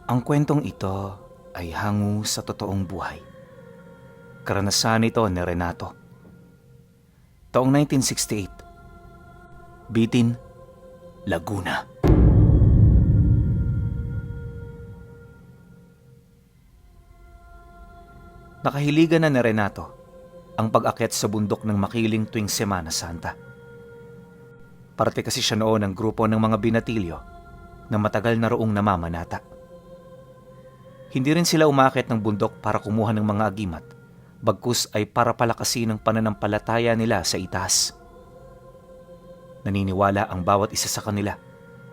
Ang kwentong ito ay hango sa totoong buhay. Karanasan ito ni Renato. Taong 1968, Bitin, Laguna. Nakahiligan na ni Renato ang pag-akyat sa bundok ng Makiling tuwing Semana Santa. Parte kasi siya noon ng grupo ng mga binatilyo na matagal na roong namamanata. Hindi rin sila umakyat ng bundok para kumuha ng mga agimat, bagkus ay para palakasin ang pananampalataya nila sa itaas. Naniniwala ang bawat isa sa kanila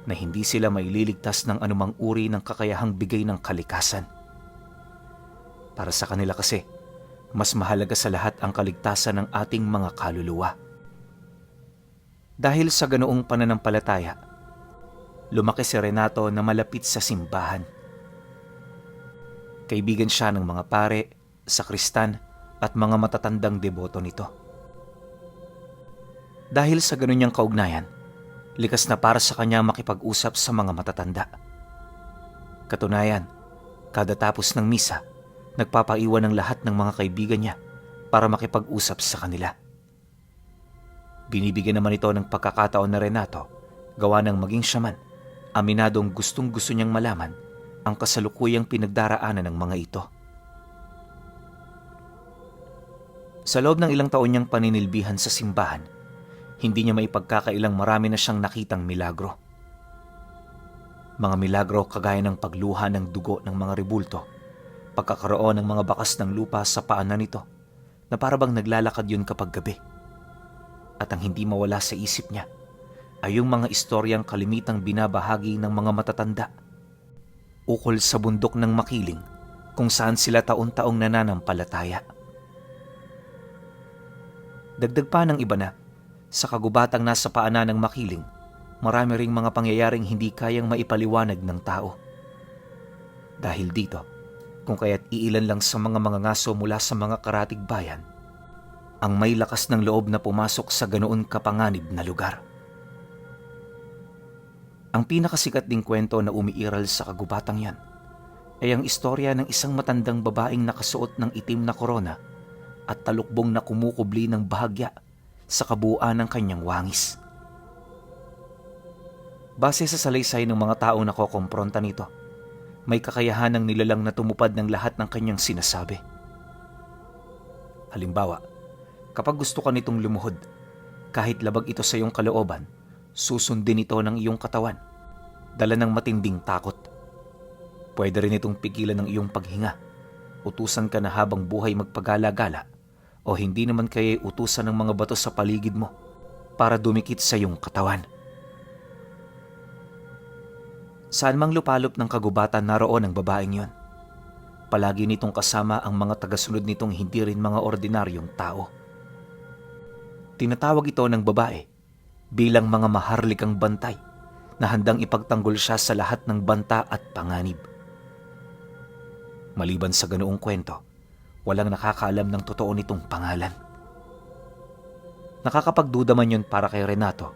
na hindi sila maililigtas ng anumang uri ng kakayahang bigay ng kalikasan. Para sa kanila kasi, mas mahalaga sa lahat ang kaligtasan ng ating mga kaluluwa. Dahil sa ganoong pananampalataya, lumaki si Renato na malapit sa simbahan. Kaibigan siya ng mga pare, sakristan at mga matatandang deboto nito. Dahil sa ganun niyang kaugnayan, likas na para sa kanya makipag-usap sa mga matatanda. Katunayan, kada tapos ng misa, nagpapaiwan ng lahat ng mga kaibigan niya para makipag-usap sa kanila. Binibigyan naman ito ng pagkakataon na Renato, gawa ng maging siya man, aminadong gustong-gusto niyang malaman ang kasalukuyang pinagdaraanan ng mga ito. Sa loob ng ilang taon niyang paninilbihan sa simbahan, hindi niya maipagkakailang marami na siyang nakitang milagro. Mga milagro kagaya ng pagluha ng dugo ng mga rebulto, pagkakaroon ng mga bakas ng lupa sa paanan nito na parabang naglalakad yun kapag gabi. At ang hindi mawala sa isip niya ay yung mga istoryang kalimitang binabahagi ng mga matatanda ukol sa bundok ng Makiling kung saan sila taon-taong nananampalataya. Dagdag pa ng iba na, sa kagubatang nasa paanan ng Makiling, marami ring mga pangyayaring hindi kayang maipaliwanag ng tao. Dahil dito, kung kaya't iilan lang sa mga ngaso mula sa mga karatig bayan ang may lakas ng loob na pumasok sa ganoon kapanganib na lugar. Ang pinakasikat ding kwento na umiiral sa kagubatang yan ay ang istorya ng isang matandang babaeng nakasuot ng itim na korona at talukbong na kumukubli ng bahagya sa kabuuan ng kanyang wangis. Base sa salaysay ng mga taong nakokompronta nito, may kakayahan ng nilalang na tumupad ng lahat ng kanyang sinasabi. Halimbawa, kapag gusto ka nitong lumuhod, kahit labag ito sa iyong kalooban, susundin ito ng iyong katawan, dala ng matinding takot. Pwede rin itong pigilan ng iyong paghinga, utusan ka na habang buhay magpagala-gala, o hindi naman kaya utusan ng mga bato sa paligid mo para dumikit sa iyong katawan. Saan mang lupalop ng kagubatan naroon ang babaeng yon, palagi nitong kasama ang mga tagasunod nitong hindi rin mga ordinaryong tao. Tinatawag ito ng babae bilang mga maharlikang bantay na handang ipagtanggol siya sa lahat ng banta at panganib. Maliban sa ganoong kwento, walang nakakaalam ng totoo nitong pangalan. Nakakapagduda man yun para kay Renato,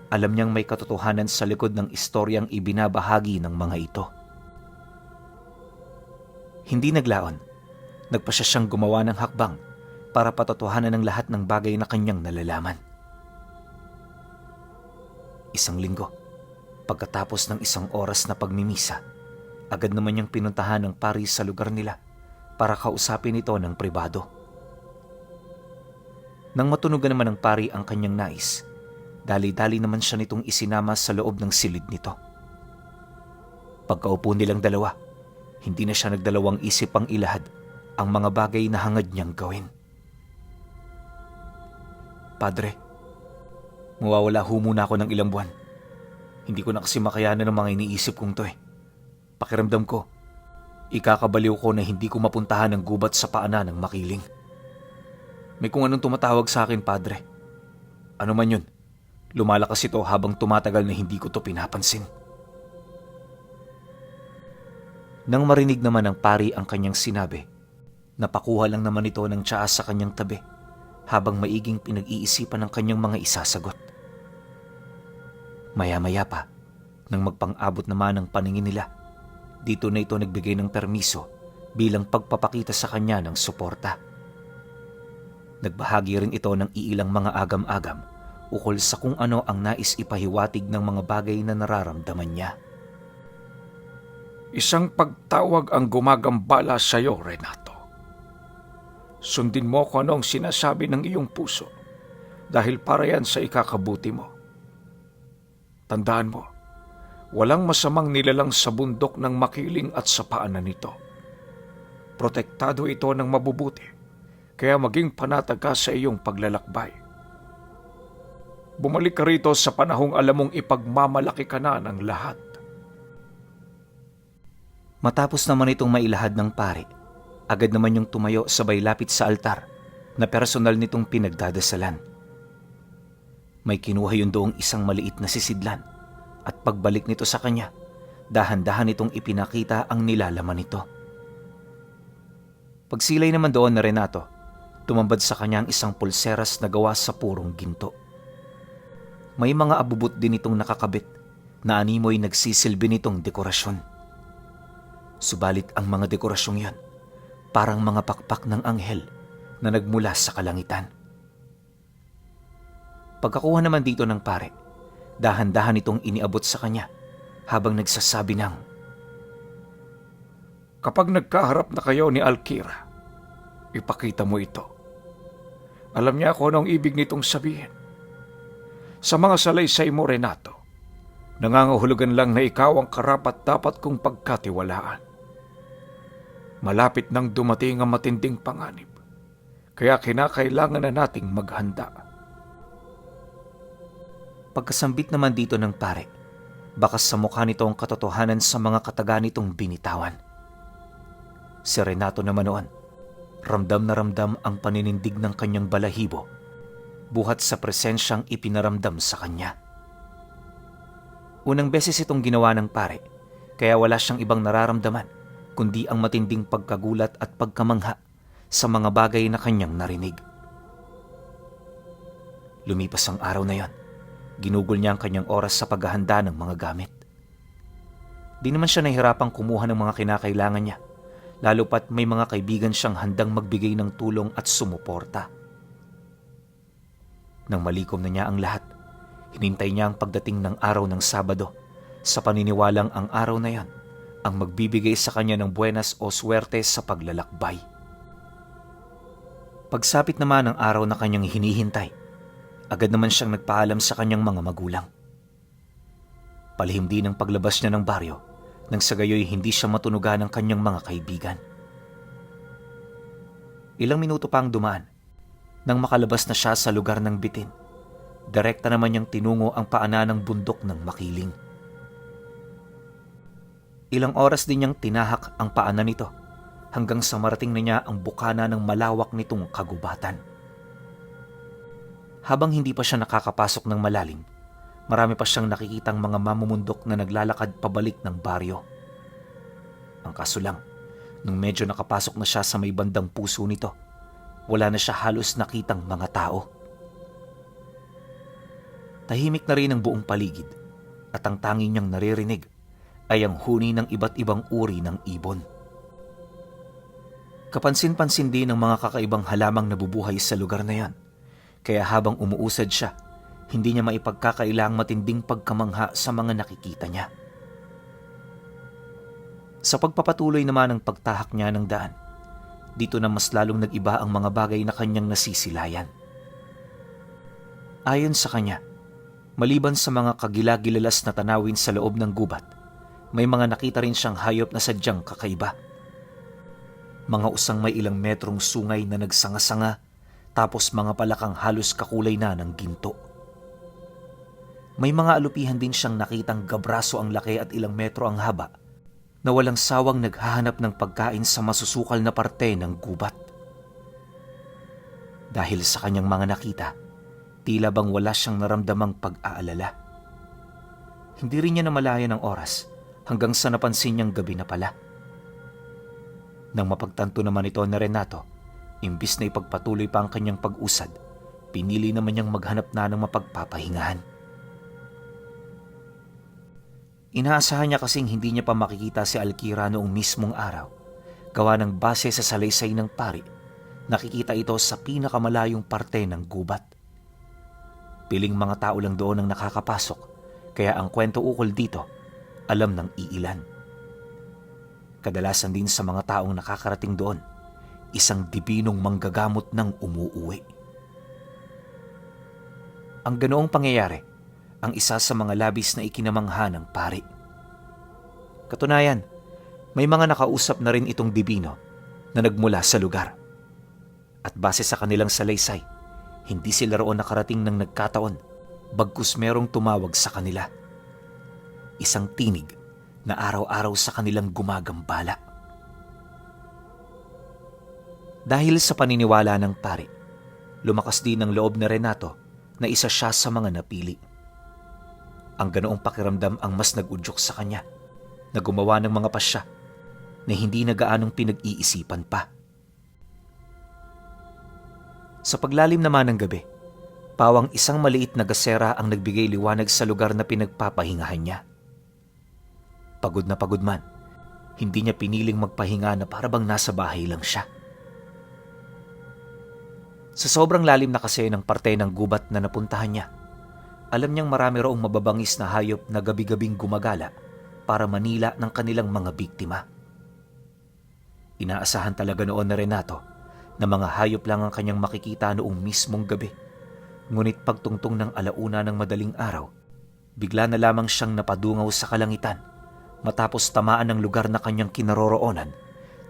alam niyang may katotohanan sa likod ng istoryang ibinabahagi ng mga ito. Hindi naglaon, nagpa siya siyang gumawa ng hakbang para patotohanan ng lahat ng bagay na kanyang nalalaman. Isang linggo, pagkatapos ng isang oras na pagmimisa, agad naman niyang pinuntahan ng pari sa lugar nila para kausapin ito ng pribado. Nang matunugan naman ng pari ang kanyang nais, dali-dali naman siya nitong isinama sa loob ng silid nito. Pagkaupo nilang dalawa, hindi na siya nagdalawang isip ang ilahad ang mga bagay na hangad niyang gawin. Padre, mawawala ho muna ako ng ilang buwan. Hindi ko na kasi makayanan ng mga iniisip kong to eh. Pakiramdam ko, ikakabaliw ko na hindi ko mapuntahan ang gubat sa paanan ng Makiling. May kung anong tumatawag sa akin, Padre. Ano man yun, lumalakas ito habang tumatagal na hindi ko to pinapansin. Nang marinig naman ng pari ang kanyang sinabi, napakuha lang naman ito ng tsaa sa kanyang tabi habang maiging pinag-iisipan ng kanyang mga isasagot. Maya-maya pa, nang magpang-abot naman ang paningin nila, Dito na ito nagbigay ng permiso bilang pagpapakita sa kanya ng suporta. Nagbahagi rin ito ng iilang mga agam-agam ukol sa kung ano ang nais ipahiwatig ng mga bagay na nararamdaman niya. Isang pagtawag ang gumagambala sa iyo, Renato. Sundin mo kung ano ang sinasabi ng iyong puso dahil para yan sa ikakabuti mo. Tandaan mo, walang masamang nilalang sa bundok ng makiling at sa paanan nito. Protektado ito ng mabubuti, kaya maging panatag ka sa iyong paglalakbay. Bumalik ka rito sa panahong alam mong ipagmamalaki ka na ng lahat. Matapos naman itong mailahad ng pare, agad naman yung tumayo sabay lapit sa altar na personal nitong pinagdadasalan. May kinuha yun doong isang maliit na sisidlan at pagbalik nito sa kanya, dahan-dahan itong ipinakita ang nilalaman nito. Pagsilay naman doon na Renato, tumambad sa kanya ang isang pulseras na gawa sa purong ginto. May mga abubot din itong nakakabit na animoy nagsisilbi nitong dekorasyon. Subalit ang mga dekorasyong yan, parang mga pakpak ng anghel na nagmula sa kalangitan. Pagkakuha naman dito ng pare, dahan-dahan itong iniabot sa kanya habang nagsasabi ng, Kapag nagkaharap na kayo ni Alkira, ipakita mo ito. Alam niya kung anong ibig nitong sabihin. Sa mga salaysay mo, Renato, nangangahulugan lang na ikaw ang karapat-dapat kong pagkatiwalaan. Malapit nang dumating ang matinding panganib, kaya kinakailangan na nating maghanda. Pagkasambit naman dito ng pare, bakas sa mukha nito ang katotohanan sa mga kataga nitong binitawan. Si Renato naman noon, ramdam na ramdam ang paninindig ng kanyang balahibo, buhat sa presensyang ipinaramdam sa kanya. Unang beses itong ginawa ng pare, kaya wala siyang ibang nararamdaman kundi ang matinding pagkagulat at pagkamangha sa mga bagay na kanyang narinig. Lumipas ang araw na yon, ginugol niya ang kanyang oras sa paghahanda ng mga gamit. Di naman siya nahihirapang kumuha ng mga kinakailangan niya, lalo pat may mga kaibigan siyang handang magbigay ng tulong at sumuporta. Nang malikom na niya ang lahat, hinintay niya ang pagdating ng araw ng Sabado sa paniniwalang ang araw na yon ang magbibigay sa kanya ng buenas o swerte sa paglalakbay. Pagsapit naman ng araw na kanyang hinihintay, agad naman siyang nagpaalam sa kanyang mga magulang. Palihim din ang paglabas niya ng baryo nang sa gayoy hindi siya matunugan ng kanyang mga kaibigan. Ilang minuto pa ang dumaan nang makalabas na siya sa lugar ng bitin. Direkta naman niyang tinungo ang paanan ng bundok ng makiling. Ilang oras din niyang tinahak ang paanan nito hanggang sa marating na niya ang bukana ng malawak nitong kagubatan. Habang hindi pa siya nakakapasok ng malalim, marami pa siyang nakikitang mga mamumundok na naglalakad pabalik ng baryo. Ang kaso lang, nung medyo nakapasok na siya sa may bandang puso nito, wala na siya halos nakitang mga tao. Tahimik na rin ang buong paligid at ang tanging niyang naririnig ay ang huni ng iba't ibang uri ng ibon. Kapansin-pansin din ng mga kakaibang halamang nabubuhay sa lugar na yan, kaya habang umuusad siya, hindi niya maipagkakailang matinding pagkamangha sa mga nakikita niya. Sa pagpapatuloy naman ng pagtahak niya ng daan, dito na mas lalong nag-iba ang mga bagay na kanyang nasisilayan. Ayon sa kanya, maliban sa mga kagilagilalas na tanawin sa loob ng gubat, may mga nakita rin siyang hayop na sadyang kakaiba. Mga usang may ilang metrong sungay na nagsanga-sanga, tapos mga palakang halos kakulay na ng ginto. May mga alupihan din siyang nakitang gabraso ang laki at ilang metro ang haba, na walang sawang naghahanap ng pagkain sa masusukal na parte ng gubat. Dahil sa kanyang mga nakita, tila bang wala siyang naramdamang pag-aalala. Hindi rin niya namalayan ng oras hanggang sa napansin niyang gabi na pala. Nang mapagtanto naman ito na Renato, imbis na ipagpatuloy pa ang kanyang pag-usad, pinili naman niyang maghanap na ng mapagpapahingahan. Inaasahan niya kasing hindi niya pa makikita si Alkira noong mismong araw. Gawa ng base sa salaysay ng pari, nakikita ito sa pinakamalayong parte ng gubat. Piling mga tao lang doon ang nakakapasok, kaya ang kwento ukol dito, alam ng iilan. Kadalasan din sa mga taong nakakarating doon, isang dibinong manggagamot ng umuuwi. Ang ganoong pangyayari, ang isa sa mga labis na ikinamangha ng pari. Katunayan, may mga nakausap na rin itong dibino na nagmula sa lugar. At base sa kanilang salaysay, hindi sila roon nakarating ng nagkataon, bagkus merong tumawag sa kanila. Isang tinig na araw-araw sa kanilang gumagambala. Dahil sa paniniwala ng pari, lumakas din ang loob ni Renato na isa siya sa mga napili. Ang ganoong pakiramdam ang mas nag-udyok sa kanya na gumawa ng mga pasya na hindi na gaanong pinag-iisipan pa. Sa paglalim naman ng gabi, pawang isang maliit na gasera ang nagbigay liwanag sa lugar na pinagpapahingahan niya. Pagod na pagod man, hindi niya piniling magpahinga na parabang nasa bahay lang siya. Sa sobrang lalim na kasi ng parte ng gubat na napuntahan niya, alam niyang marami raong mababangis na hayop na gabi-gabing gumagala para manila ng kanilang mga biktima. Inaasahan talaga noon na Renato na mga hayop lang ang kanyang makikita noong mismong gabi. Ngunit pagtungtong ng alauna ng madaling araw, bigla na lamang siyang napadungaw sa kalangitan matapos tamaan ng lugar na kanyang kinaroroonan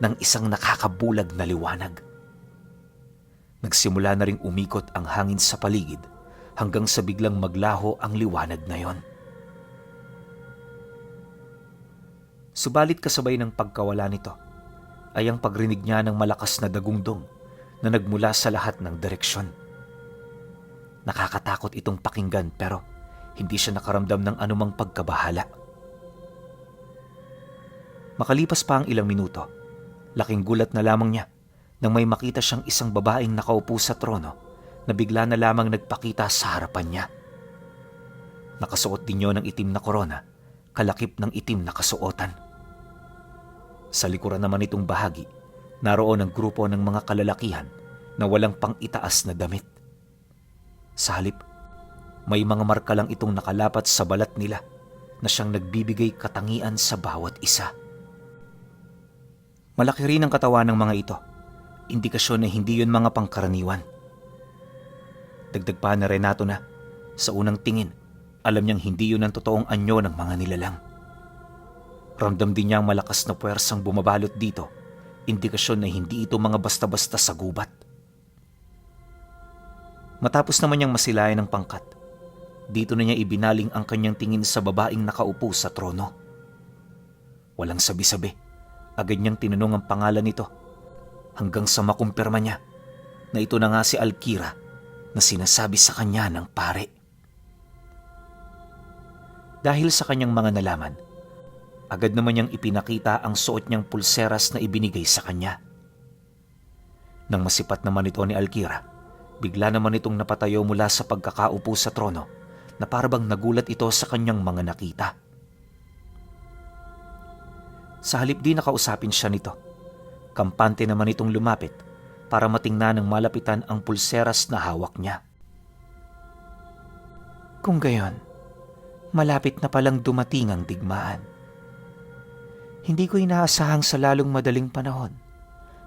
ng isang nakakabulag na liwanag. Nagsimula na ring umikot ang hangin sa paligid hanggang sa biglang maglaho ang liwanag na yon. Subalit kasabay ng pagkawala nito ay ang pagrinig niya ng malakas na dagundong na nagmula sa lahat ng direksyon. Nakakatakot itong pakinggan pero hindi siya nakaramdam ng anumang pagkabahala. Makalipas pa ang ilang minuto, laking gulat na lamang niya nang may makita siyang isang babaeng nakaupo sa trono na bigla na lamang nagpakita sa harapan niya. Nakasuot din niya ng itim na korona, kalakip ng itim na kasuotan. Sa likuran naman itong bahagi, naroon ang grupo ng mga kalalakihan na walang pang-itaas na damit. Sa halip, may mga marka lang itong nakalapat sa balat nila na siyang nagbibigay katangian sa bawat isa. Malaki rin ang katawan ng mga ito, indikasyon na hindi yun mga pangkaraniwan. Dagdag pa na Renato na, sa unang tingin, alam niyang hindi yun ang totoong anyo ng mga nilalang. Ramdam din niya ang malakas na puwersang bumabalot dito, indikasyon na hindi ito mga basta-basta sa gubat. Matapos naman niyang masilayan ng pangkat, dito na niya ibinaling ang kanyang tingin sa babaeng nakaupo sa trono. Walang sabi-sabi, agad niyang tinanong ang pangalan nito hanggang sa makumpirma niya na ito na nga si Alkira na sinasabi sa kanya ng pare. Dahil sa kanyang mga nalaman, agad naman niyang ipinakita ang suot niyang pulseras na ibinigay sa kanya. Nang masipat naman ito ni Alkira, bigla naman itong napatayo mula sa pagkakaupo sa trono na parabang nagulat ito sa kanyang mga nakita. Sa halip di nakausapin siya nito, kampante naman itong lumapit para matingnan ng malapitan ang pulseras na hawak niya. Kung gayon, malapit na palang dumating ang digmaan. Hindi ko inaasahang sa lalong madaling panahon,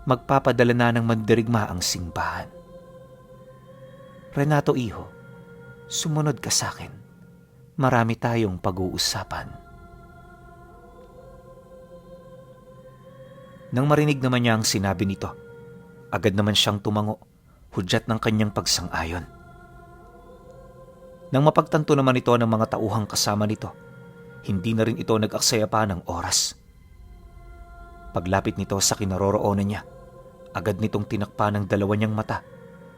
magpapadala na ng mandirigma ang simbahan. Renato iho, sumunod ka sa akin. Marami tayong pag-uusapan. Nang marinig naman niya ang sinabi nito, agad naman siyang tumango, hudyat ng kanyang pagsang-ayon. Nang mapagtanto naman ito ng mga tauhang kasama nito, hindi na rin ito nag-aksaya pa ng oras. Paglapit nito sa kinaroroonan niya, agad nitong tinakpa ng dalawa niyang mata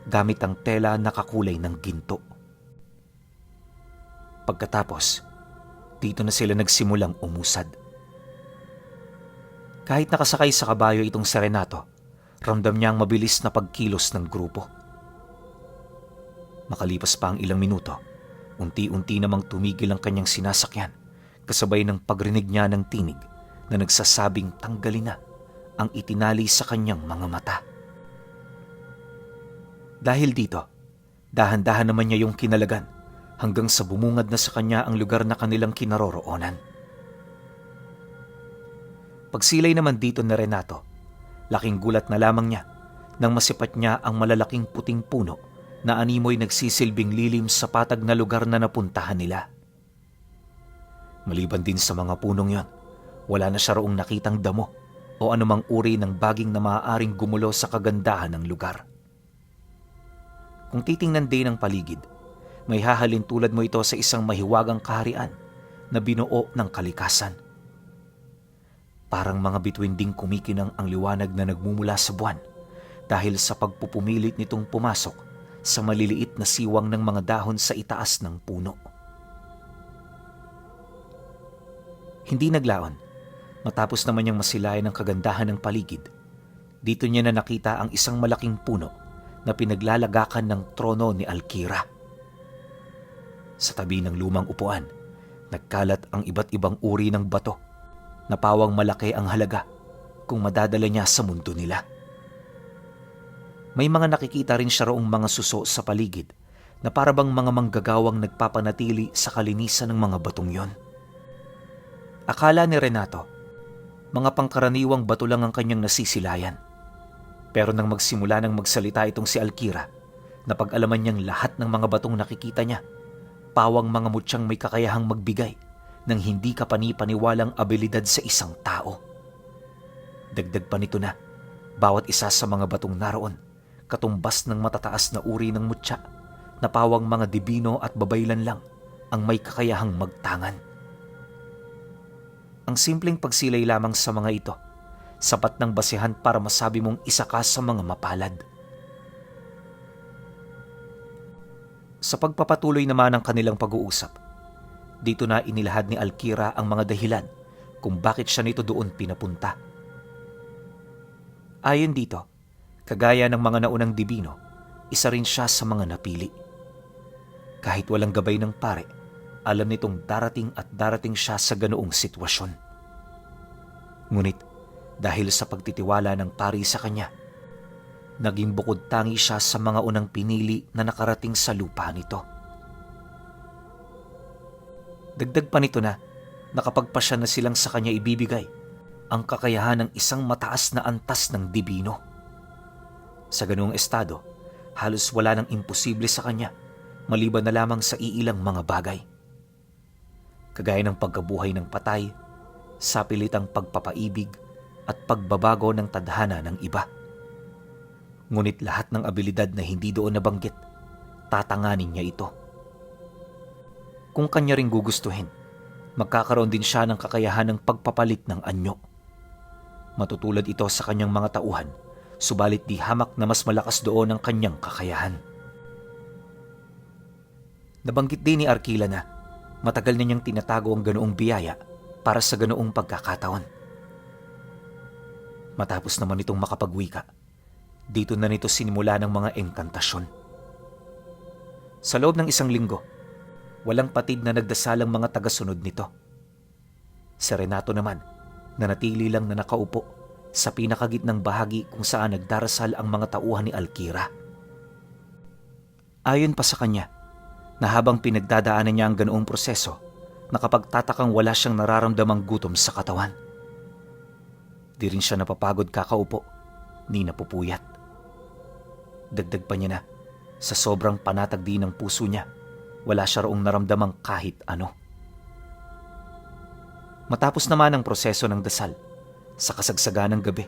gamit ang tela na kakulay ng ginto. Pagkatapos, dito na sila nagsimulang umusad. Kahit nakasakay sa kabayo itong si Renato, ramdam niya ang mabilis na pagkilos ng grupo. Makalipas pa ang ilang minuto, unti-unti namang tumigil ang kanyang sinasakyan, kasabay ng pagrinig niya ng tinig na nagsasabing tanggalin na ang itinali sa kanyang mga mata. Dahil dito, dahan-dahan naman niya yung kinalagan hanggang sa bumungad na sa kanya ang lugar na kanilang kinaroroonan. Pagsilay naman dito ni Renato, laking gulat na lamang niya nang masipat niya ang malalaking puting puno na animoy nagsisilbing lilim sa patag na lugar na napuntahan nila. Maliban din sa mga punong yon, wala na siya roong nakitang damo o anumang uri ng baging na maaaring gumulo sa kagandahan ng lugar. Kung titingnan din ang paligid, may hahalin tulad mo ito sa isang mahiwagang kaharian na binuo ng kalikasan. Parang mga bituin ding kumikinang ang liwanag na nagmumula sa buwan dahil sa pagpupumilit nitong pumasok sa maliliit na siwang ng mga dahon sa itaas ng puno. Hindi naglaon, matapos naman niyang masilayan ang kagandahan ng paligid, dito niya na nakita ang isang malaking puno na pinaglalagakan ng trono ni Alkira. Sa tabi ng lumang upuan, nagkalat ang iba't ibang uri ng bato na pawang malaki ang halaga kung madadala niya sa mundo nila. May mga nakikita rin siya roong mga suso sa paligid na parabang mga manggagawang nagpapanatili sa kalinisan ng mga batong yon. Akala ni Renato, mga pangkaraniwang bato lang ang kanyang nasisilayan. Pero nang magsimula ng magsalita itong si Alkira, napag-alaman niyang lahat ng mga batong nakikita niya, pawang mga mutyang may kakayahang magbigay ng hindi kapani-paniwalang abilidad sa isang tao. Dagdag pa nito na, bawat isa sa mga batong naroon, katumbas ng matataas na uri ng mutya, na pawang mga dibino at babaylan lang ang may kakayahang magtangan. Ang simpleng pagsilay lamang sa mga ito, sapat ng basihan para masabi mong isa ka sa mga mapalad. Sa pagpapatuloy naman ng kanilang pag-uusap, dito na inilahad ni Alkira ang mga dahilan kung bakit siya nito doon pinapunta. Ayon dito, kagaya ng mga naunang dibino, isa rin siya sa mga napili. Kahit walang gabay ng pare, alam nitong darating at darating siya sa ganoong sitwasyon. Ngunit, dahil sa pagtitiwala ng pari sa kanya, naging bukod tangi siya sa mga unang pinili na nakarating sa lupa nito. Dagdag pa nito na nakapagpasya na silang sa kanya ibibigay ang kakayahan ng isang mataas na antas ng dibino. Sa ganoong estado, halos wala nang imposible sa kanya maliban na lamang sa iilang mga bagay. Kagaya ng pagkabuhay ng patay, sapilitang pagpapaibig, at pagbabago ng tadhana ng iba. Ngunit lahat ng abilidad na hindi doon nabanggit, tatanganin niya ito. Kung kanya ring gugustuhin, magkakaroon din siya ng kakayahan ng pagpapalit ng anyo. Matutulad ito sa kanyang mga tauhan, subalit di hamak na mas malakas doon ang kanyang kakayahan. Nabanggit din ni Arkila na matagal na niyang tinatago ang ganoong biyaya para sa ganoong pagkakataon. Matapos naman itong makapagwika, dito na nito sinimula ng mga engkantasyon. Sa loob ng 1 linggo, walang patid na nagdasalang mga tagasunod nito. Si Renato naman, nanatili lang na nakaupo sa pinakagitnang bahagi kung saan nagdarasal ang mga tauhan ni Alkira. Ayon pa sa kanya, na habang pinagdadaanan niya ang ganoong proseso, nakapagtatakang wala siyang nararamdamang gutom sa katawan. Di rin siya napapagod kakaupo, ni napupuyat. Dagdag pa niya na, sa sobrang panatag din ng puso niya, wala siya roong naramdamang kahit ano. Matapos naman ang proseso ng dasal, sa kasagsagan ng gabi,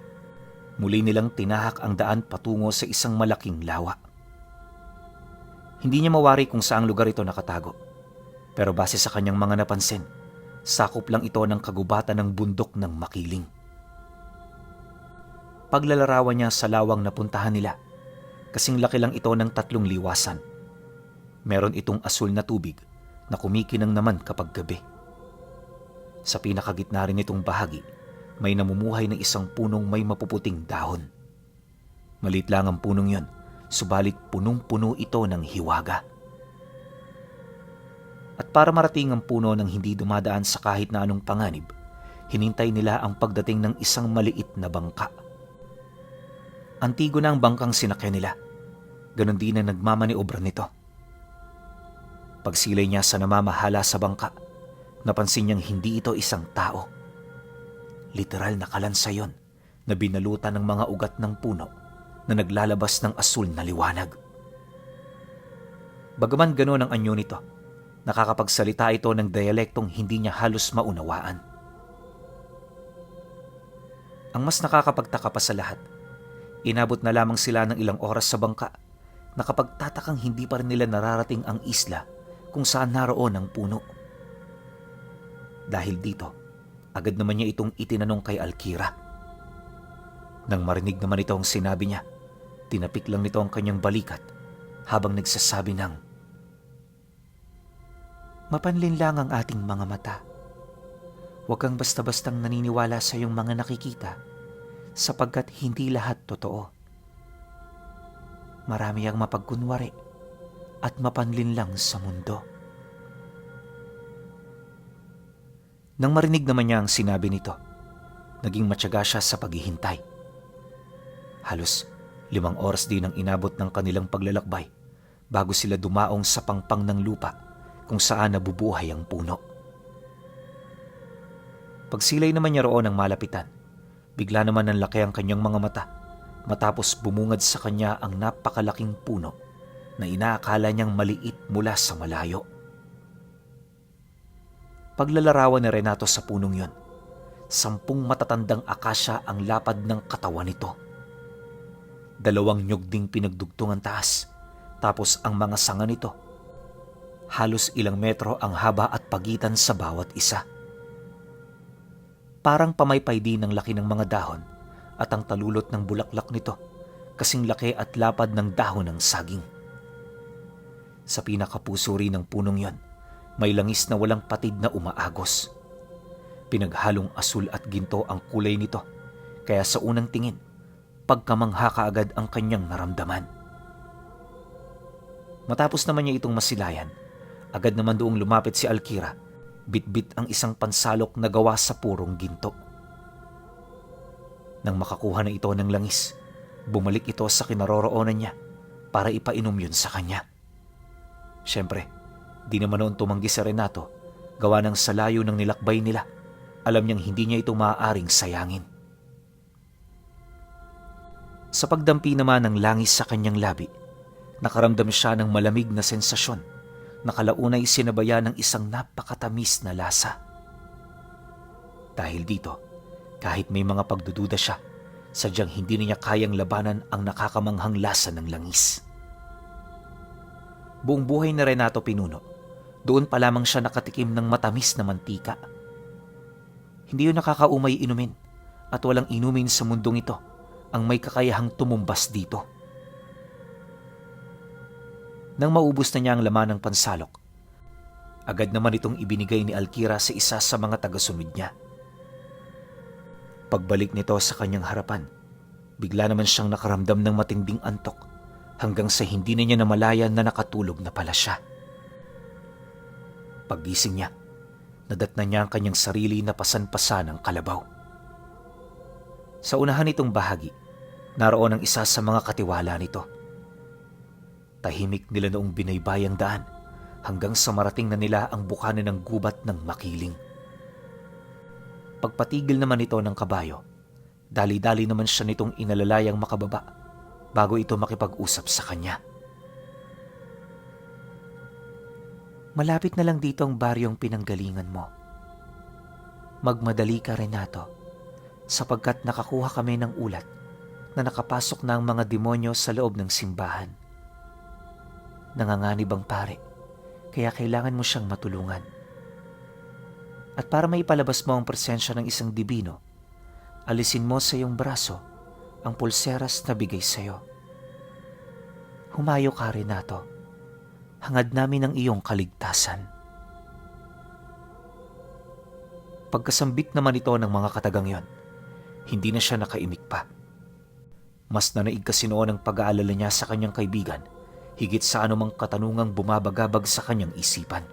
muli nilang tinahak ang daan patungo sa isang malaking lawa. Hindi niya mawari kung saang lugar ito nakatago, pero base sa kanyang mga napansin, sakop lang ito ng kagubatan ng bundok ng Makiling. Paglalarawan niya sa lawang napuntahan nila, kasing laki lang ito ng 3 liwasan. Meron itong asul na tubig na kumikinang naman kapag gabi. Sa pinakagitna rin nitong bahagi, may namumuhay na isang punong may mapuputing dahon. Maliit lang ang punong yon, subalit punong-puno ito ng hiwaga. At para marating ang puno ng hindi dumadaan sa kahit na anong panganib, hinintay nila ang pagdating ng isang maliit na bangka. Antigo na ang bangkang sinakyan nila. Ganon din ang nagmamaniobra nito. Pagsilay niya sa namamahala sa bangka, napansin niyang hindi ito isang tao. Literal na kalansa yon na binalutan ng mga ugat ng puno na naglalabas ng asul na liwanag. Bagaman ganon ang anyo nito, nakakapagsalita ito ng dialektong hindi niya halos maunawaan. Ang mas nakakapagtaka pa sa lahat, inabot na lamang sila ng ilang oras sa bangka na kapagtatakang hindi pa rin nila nararating ang isla kung saan naroon ang puno. Dahil dito, agad naman niya itong itinanong kay Alkira. Nang marinig naman ito ang sinabi niya, tinapik lang nito ang kanyang balikat habang nagsasabi ng, "Mapanlin lang ang ating mga mata. Huwag kang basta-bastang naniniwala sa iyong mga nakikita sapagkat hindi lahat totoo. Marami ang mapagkunwari at mapanlin lang sa mundo." Nang marinig naman niya ang sinabi nito, naging matyaga siya sa paghihintay. Halos 5 oras din ang inabot ng kanilang paglalakbay bago sila dumaong sa pangpang ng lupa kung saan nabubuhay ang puno. Pagsilay naman niya roon ng malapitan, bigla naman nanlaki ang kanyang mga mata matapos bumungad sa kanya ang napakalaking puno na inaakala niyang maliit mula sa malayo. Paglalarawan ni Renato sa punong yon, 10 matatandang akasya ang lapad ng katawan nito. 2 nyug ding pinagdugtungan taas, tapos ang mga sanga nito, halos ilang metro ang haba at pagitan sa bawat isa. Parang pamaypay din ang laki ng mga dahon at ang talulot ng bulaklak nito, kasing laki at lapad ng dahon ng saging. Sa pinakapuso rin ng punong yon, may langis na walang patid na umaagos. Pinaghalong asul at ginto ang kulay nito, kaya sa unang tingin, pagkamangha kaagad ang kanyang naramdaman. Matapos naman niya itong masilayan, agad naman doong lumapit si Alkira, bitbit ang isang pansalok na gawa sa purong ginto. Nang makakuha na ito ng langis, bumalik ito sa kinaroroonan niya para ipainom yun sa kanya. Siyempre, di naman noon tumanggi si Renato, gawa ng sa layo ng nilakbay nila. Alam niyang hindi niya ito maaaring sayangin. Sa pagdampi naman ng langis sa kanyang labi, nakaramdam siya ng malamig na sensasyon na kalaunay sinabayan ng isang napakatamis na lasa. Dahil dito, kahit may mga pagdududa siya, sadyang hindi niya kayang labanan ang nakakamanghang lasa ng langis. Buong buhay na Renato Pinuno, doon pa lamang siya nakatikim ng matamis na mantika. Hindi yun nakakaumay inumin at walang inumin sa mundong ito ang may kakayahang tumumbas dito. Nang maubos na niya ang laman ng pansalok, agad naman itong ibinigay ni Alkira sa isa sa mga tagasunod niya. Pagbalik nito sa kanyang harapan, bigla naman siyang nakaramdam ng matinding antok hanggang sa hindi na niya namalayan na nakatulog na pala siya. Paggising niya, nadatnan niya ang kanyang sarili na pasan-pasa ng kalabaw. Sa unahan nitong bahagi, naroon ang isa sa mga katiwala nito. Tahimik nila noong binaybay ang daan hanggang sa marating na nila ang bukanan ng gubat ng makiling. Pagpatigil naman ito ng kabayo, dali-dali naman siya nitong inalalayang makababa bago ito makipag-usap sa kanya. "Malapit na lang dito ang baryong pinanggalingan mo. Magmadali ka, Renato, sapagkat nakakuha kami ng ulat na nakapasok na ang mga demonyo sa loob ng simbahan. Nanganganib ang pare, kaya kailangan mo siyang matulungan. At para maipalabas mo ang presensya ng isang dibino, alisin mo sa iyong braso ang pulseras na bigay sa iyo. Humayo ka, Renato. Hangad namin ang iyong kaligtasan." Pagkasambit naman ito ng mga katagang yon, hindi na siya nakaimik pa. Mas nanaig kasi noon ang pag-aalala niya sa kanyang kaibigan, higit sa anumang katanungang bumabagabag sa kanyang isipan.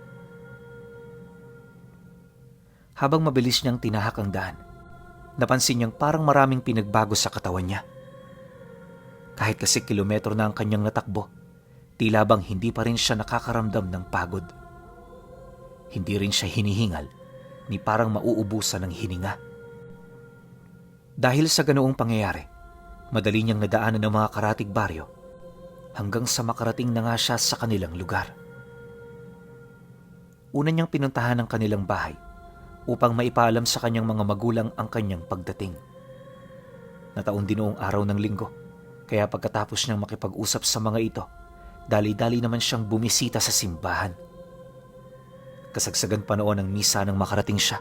Habang mabilis niyang tinahak ang daan, napansin niyang parang maraming pinagbago sa katawan niya. Kahit kasi kilometro na ang kanyang natakbo, tila bang hindi pa rin siya nakakaramdam ng pagod. Hindi rin siya hinihingal ni parang mauubusan ng hininga. Dahil sa ganoong pangyayari, madali niyang nadaanan ng mga karatig baryo hanggang sa makarating na nga siya sa kanilang lugar. Una niyang pinuntahan ang kanilang bahay upang maipaalam sa kanyang mga magulang ang kanyang pagdating. Nataon din noong araw ng linggo, kaya pagkatapos niyang makipag-usap sa mga ito, dali-dali naman siyang bumisita sa simbahan. Kasagsagan pa noon ang misa nang makarating siya,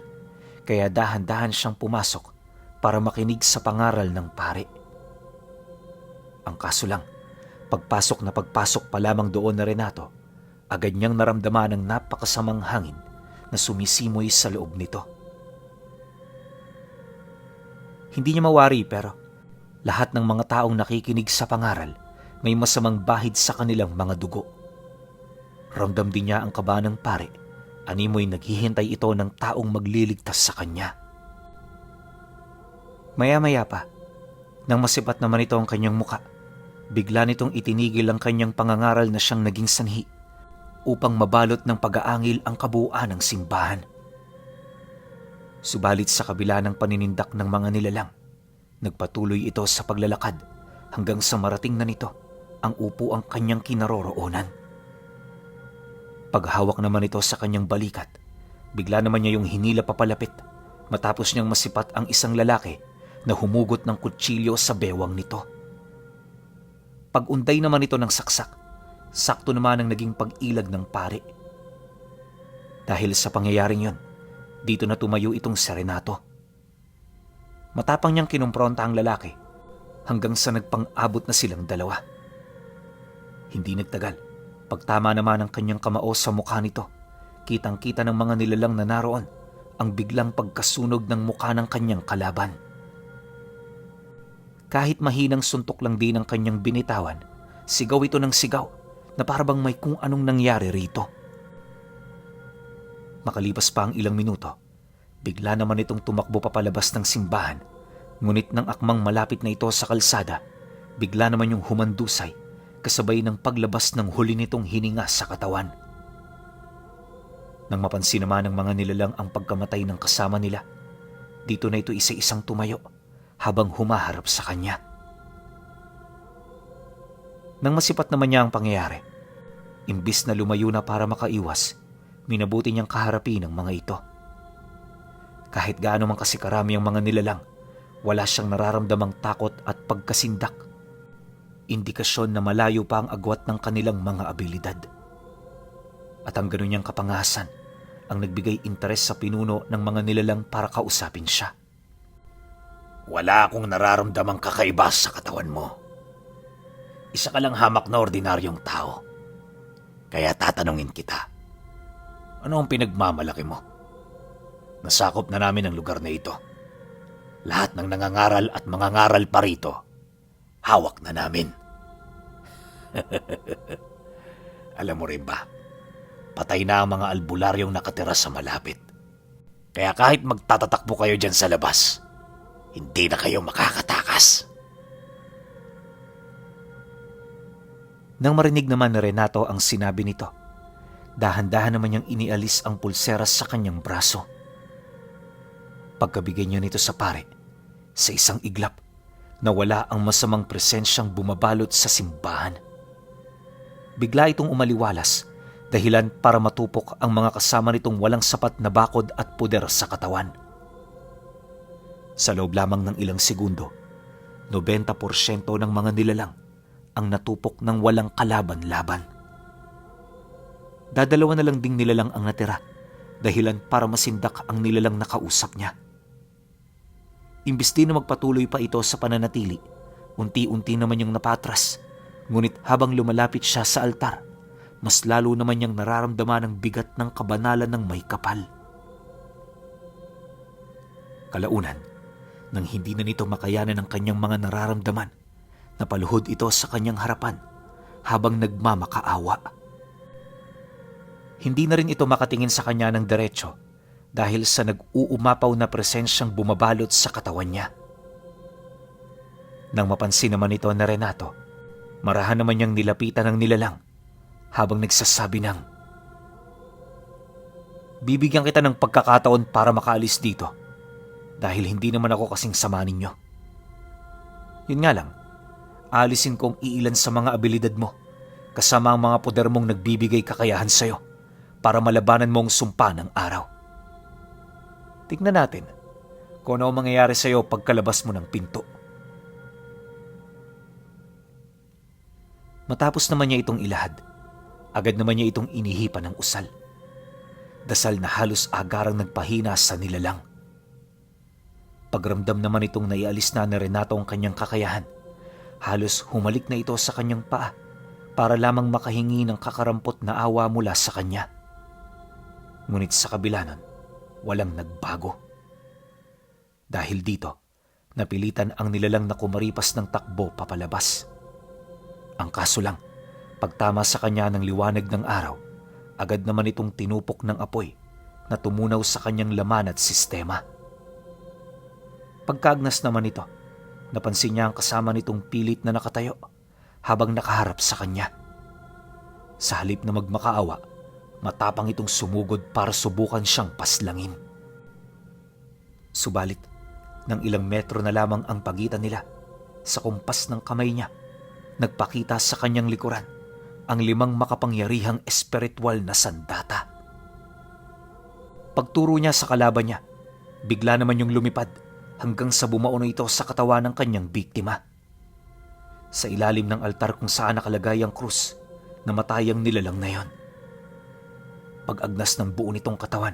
kaya dahan-dahan siyang pumasok para makinig sa pangaral ng pare. Ang kaso lang, pagpasok pa lamang doon na Renato, agad niyang naramdaman ang napakasamang hangin na sumisimoy sa loob nito. Hindi niya mawari pero lahat ng mga taong nakikinig sa pangaral may masamang bahid sa kanilang mga dugo. Ramdam din niya ang kaba ng pare, animoy naghihintay ito ng taong magliligtas sa kanya. Maya-maya pa, nang masipat naman ito ang kanyang muka, bigla nitong itinigil ang kanyang pangangaral na siyang naging sanhi upang mabalot ng pag-aangil ang kabuuan ng simbahan. Subalit sa kabila ng paninindak ng mga nilalang, nagpatuloy ito sa paglalakad hanggang sa marating na nito ang upo ang kanyang kinaroroonan. Paghawak naman ito sa kanyang balikat, bigla naman niya yung hinila papalapit matapos niyang masipat ang isang lalaki na humugot ng kutsilyo sa bewang nito. Pag-unday naman ito ng saksak, sakto naman ang naging pag-ilag ng pare. Dahil sa pangyayaring yon, dito na tumayo itong si Renato. Matapang niyang kinumpronta ang lalaki hanggang sa nagpang-abot na silang dalawa. Hindi nagtagal, pagtama naman ang kanyang kamao sa mukha nito, kitang-kita ng mga nilalang na naroon ang biglang pagkasunog ng mukha ng kanyang kalaban. Kahit mahinang suntok lang din ang kanyang binitawan, sigaw ito ng sigaw na parabang may kung anong nangyari rito. Makalipas pa ang ilang minuto, bigla naman itong tumakbo papalabas ng simbahan, ngunit nang akmang malapit na ito sa kalsada, bigla naman yung humandusay kasabay ng paglabas ng huli nitong hininga sa katawan. Nang mapansin naman ng mga nilalang ang pagkamatay ng kasama nila, dito na ito isa-isang tumayo habang humaharap sa kanya. Nang masipat naman niya ang pangyayari, imbis na lumayo na para makaiwas, minabuti niyang kaharapin ang mga ito. Kahit gaano man kasi karami ang mga nilalang, wala siyang nararamdamang takot at pagkasindak. Indikasyon na malayo pa ang agwat ng kanilang mga abilidad. At ang ganun niyang kapangasan ang nagbigay interes sa pinuno ng mga nilalang para kausapin siya. Wala akong nararamdamang kakaiba sa katawan mo. Isa ka lang hamak na ordinaryong tao. Kaya tatanungin kita, ano ang pinagmamalaki mo? Nasakop na namin ang lugar na ito. Lahat ng nangangaral at mangangaral pa rito, hawak na namin. Alam mo rin ba, patay na ang mga albularyong nakatira sa malapit. Kaya kahit magtatatakbo kayo dyan sa labas, hindi na kayo makakatakas. Nang marinig naman ni Renato ang sinabi nito, dahan-dahan naman niyang inialis ang pulseras sa kanyang braso. Pagkabigay niya nito sa pare, sa isang iglap, nawala ang masamang presensyang bumabalot sa simbahan. Bigla itong umaliwalas, dahilan para matupok ang mga kasama nitong walang sapat na bakod at puder sa katawan. Sa loob lamang ng ilang segundo, 90% ng mga nilalang ang natupok ng walang kalaban-laban. Dadalawa na lang ding nilalang ang natira, dahilan para masindak ang nilalang nakausap niya. Imbis din na magpatuloy pa ito sa pananatili, unti-unti naman niyang napatras, ngunit habang lumalapit siya sa altar, mas lalo naman niyang nararamdaman ang bigat ng kabanalan ng may kapal. Kalaunan, nang hindi na nito makayanan ang kanyang mga nararamdaman, napaluhod ito sa kanyang harapan habang nagmamakaawa. Hindi na rin ito makatingin sa kanya ng diretso dahil sa nag-uumapaw na presensyang bumabalot sa katawan niya. Nang mapansin naman ito na Renato, marahan naman niyang nilapitan ng nilalang habang nagsasabi ng, "Bibigyan kita ng pagkakataon para makaalis dito dahil hindi naman ako kasing sama ninyo. Yun nga lang, alisin kong iilan sa mga abilidad mo kasama ang mga poder mong nagbibigay kakayahan sa'yo para malabanan mo ang sumpa ng araw. Tignan natin kung ano ang mangyayari sa'yo pagkalabas mo ng pinto." Matapos naman niya itong ilahad, agad naman niya itong inihipan ng usal. Dasal na halos agarang nagpahina sa nilalang. Pagramdam naman itong naialis na ni Renato ang kanyang kakayahan, halos humalik na ito sa kanyang paa para lamang makahingi ng kakarampot na awa mula sa kanya. Ngunit sa kabila nun, walang nagbago. Dahil dito, napilitan ang nilalang na kumaripas ng takbo papalabas. Ang kaso lang, pagtama sa kanya ng liwanag ng araw, agad naman itong tinupok ng apoy na tumunaw sa kanyang laman at sistema. Pagkaagnas naman ito, napansin niya ang kasama nitong pilit na nakatayo habang nakaharap sa kanya. Sa halip na magmakaawa, matapang itong sumugod para subukan siyang paslangin. Subalit, nang ilang metro na lamang ang pagitan nila, sa kumpas ng kamay niya, nagpakita sa kanyang likuran ang 5 makapangyarihang espiritual na sandata. Pagturo niya sa kalaban niya, bigla naman yung lumipad hanggang sa bumauno ito sa katawan ng kanyang biktima. Sa ilalim ng altar kung saan nakalagay ang krus, namatay ang nilalang na yon. Pag-agnas ng buo nitong katawan,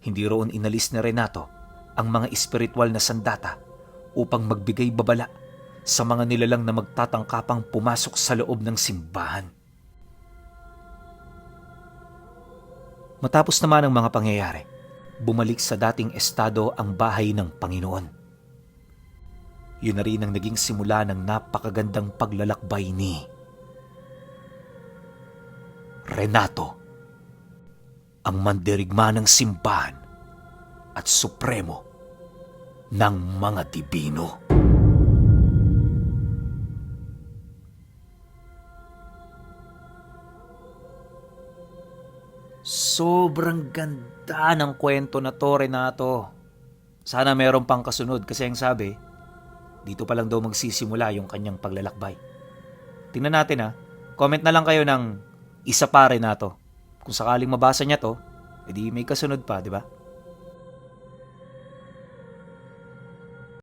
hindi roon inalis ni Renato ang mga espiritual na sandata upang magbigay babala sa mga nilalang na magtatangkapang pumasok sa loob ng simbahan. Matapos naman ang mga pangyayari, bumalik sa dating estado ang bahay ng Panginoon. Yun na rin ang naging simula ng napakagandang paglalakbay ni Renato, ang mandirigma ng simbahan at supremo ng mga dibino. Sobrang ganda ng kwento na to, Renato. Sana meron pang kasunod kasi ang sabi, dito pa lang daw magsisimula yung kanyang paglalakbay. Tingnan natin ha. Comment na lang kayo ng isa pa, Renato. Kung sakaling mabasa niya to, edi may kasunod pa, di ba?